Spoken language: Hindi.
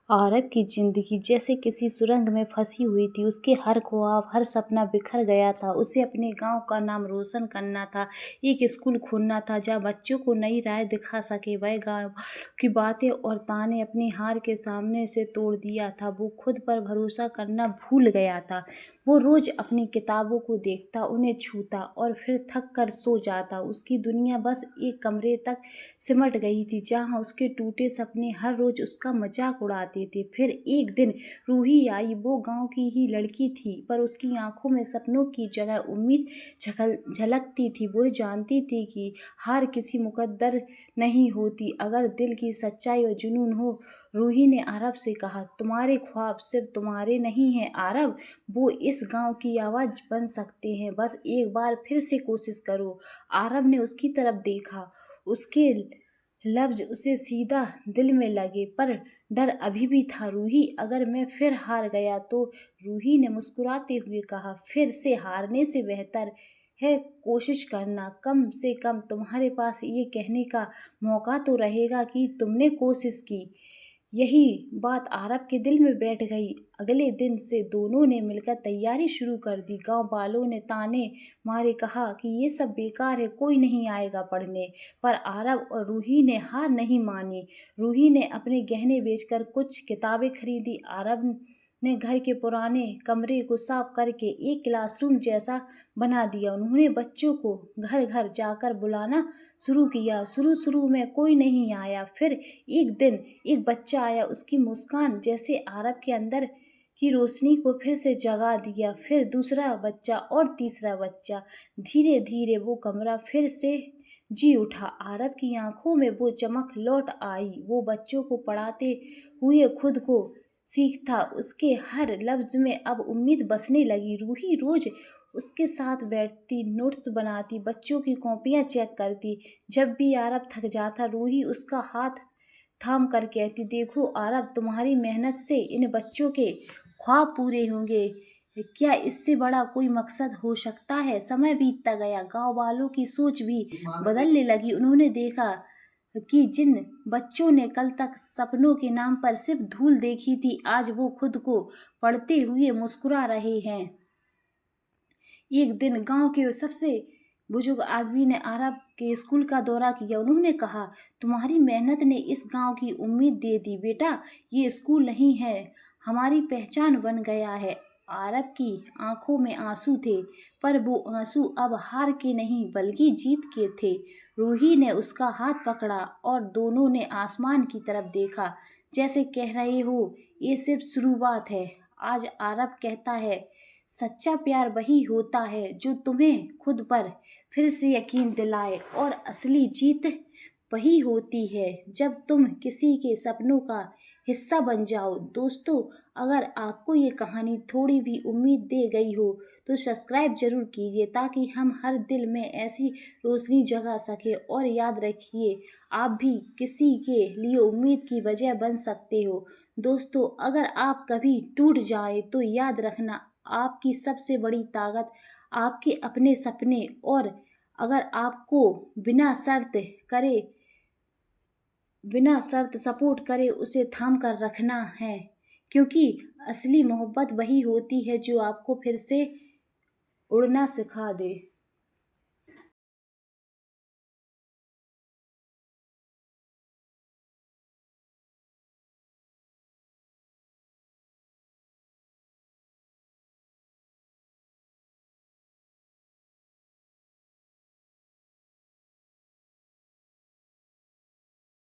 आरव की जिंदगी जैसे किसी सुरंग में फंसी हुई थी। उसके हर ख्वाब, हर सपना बिखर गया था। उसे अपने गांव का नाम रोशन करना था, एक स्कूल खोलना था जहां बच्चों को नई राह दिखा सके। वह गांव की बातें और ताने अपनी हार के सामने से तोड़ दिया था। वो खुद पर भरोसा करना भूल गया था। वो रोज अपनी किताबों को देखता, उन्हें छूता और फिर थक कर सो जाता। उसकी दुनिया बस एक कमरे तक सिमट गई थी जहां उसके टूटे सपने हर रोज उसका मजाक उड़ाते थे। फिर एक दिन रूही आई। वो गांव की ही लड़की थी, पर उसकी आंखों में सपनों की जगह उम्मीद झलकती थी। वो जानती थी कि हार किसी मुकद्दर नहीं होती, अगर दिल की सच्चाई और जुनून हो। रूही ने आरव से कहा, तुम्हारे ख्वाब सिर्फ तुम्हारे नहीं हैं आरव, वो इस गांव की आवाज बन सकते हैं। बस एक बार फिर से कोशिश करो। आरव ने उसकी तरफ देखा। उसके लफ्ज उसे सीधा दिल में लगे, पर डर अभी भी था। रूही, अगर मैं फिर हार गया तो? रूही ने मुस्कुराते हुए कहा, फिर से हारने से बेहतर है कोशिश करना। कम से कम तुम्हारे पास ये कहने का मौका तो रहेगा कि तुमने कोशिश की। यही बात आरव के दिल में बैठ गई। अगले दिन से दोनों ने मिलकर तैयारी शुरू कर दी। गांव वालों ने ताने मारे कहा कि ये सब बेकार है, कोई नहीं आएगा पढ़ने, पर आरव और रूही ने हार नहीं मानी। रूही ने अपने गहने बेचकर कुछ किताबें खरीदी। आरव ने घर के पुराने कमरे को साफ करके एक क्लासरूम जैसा बना दिया। उन्होंने बच्चों को घर घर जाकर बुलाना शुरू किया। शुरू में कोई नहीं आया, फिर एक दिन एक बच्चा आया। उसकी मुस्कान जैसे आरव के अंदर की रोशनी को फिर से जगा दिया। फिर दूसरा बच्चा और तीसरा बच्चा। धीरे धीरे वो कमरा फिर से जी उठा। आरव की आंखों में वो चमक लौट आई। वो बच्चों को पढ़ाते हुए खुद को सीखता। उसके हर लफ्ज में अब उम्मीद बसने लगी। रूही रोज उसके साथ बैठती, नोट्स बनाती, बच्चों की कॉपियां चेक करती। जब भी आरव थक जाता, रूही उसका हाथ थाम कर कहती, देखो आरव, तुम्हारी मेहनत से इन बच्चों के ख्वाब पूरे होंगे। क्या इससे बड़ा कोई मकसद हो सकता है? समय बीतता गया। गांव वालों की सोच भी बदलने लगी। उन्होंने देखा कि जिन बच्चों ने कल तक सपनों के नाम पर सिर्फ धूल देखी थी, आज वो खुद को पढ़ते हुए मुस्कुरा रहे हैं। एक दिन गांव के सबसे बुजुर्ग आदमी ने आरव के स्कूल का दौरा किया। उन्होंने कहा, तुम्हारी मेहनत ने इस गांव की उम्मीद दे दी बेटा। ये स्कूल नहीं है, हमारी पहचान बन गया है। आरव की आंखों में आंसू थे, पर वो आंसू अब हार के नहीं बल्कि जीत के थे। रूही ने उसका हाथ पकड़ा और दोनों ने आसमान की तरफ देखा, जैसे कह रहे हो, ये सिर्फ शुरुआत है। आज आरव कहता है, सच्चा प्यार वही होता है जो तुम्हें खुद पर फिर से यकीन दिलाए, और असली जीत वही होती है जब तुम किसी के सपनों का हिस्सा बन जाओ। दोस्तों, अगर आपको ये कहानी थोड़ी भी उम्मीद दे गई हो तो सब्सक्राइब जरूर कीजिए, ताकि हम हर दिल में ऐसी रोशनी जगा सके। और याद रखिए, आप भी किसी के लिए उम्मीद की वजह बन सकते हो। दोस्तों, अगर आप कभी टूट जाए तो याद रखना, आपकी सबसे बड़ी ताकत आपके अपने सपने, और अगर आपको बिना शर्त सपोर्ट करे उसे थाम कर रखना है, क्योंकि असली मोहब्बत वही होती है जो आपको फिर से उड़ना सिखा दे।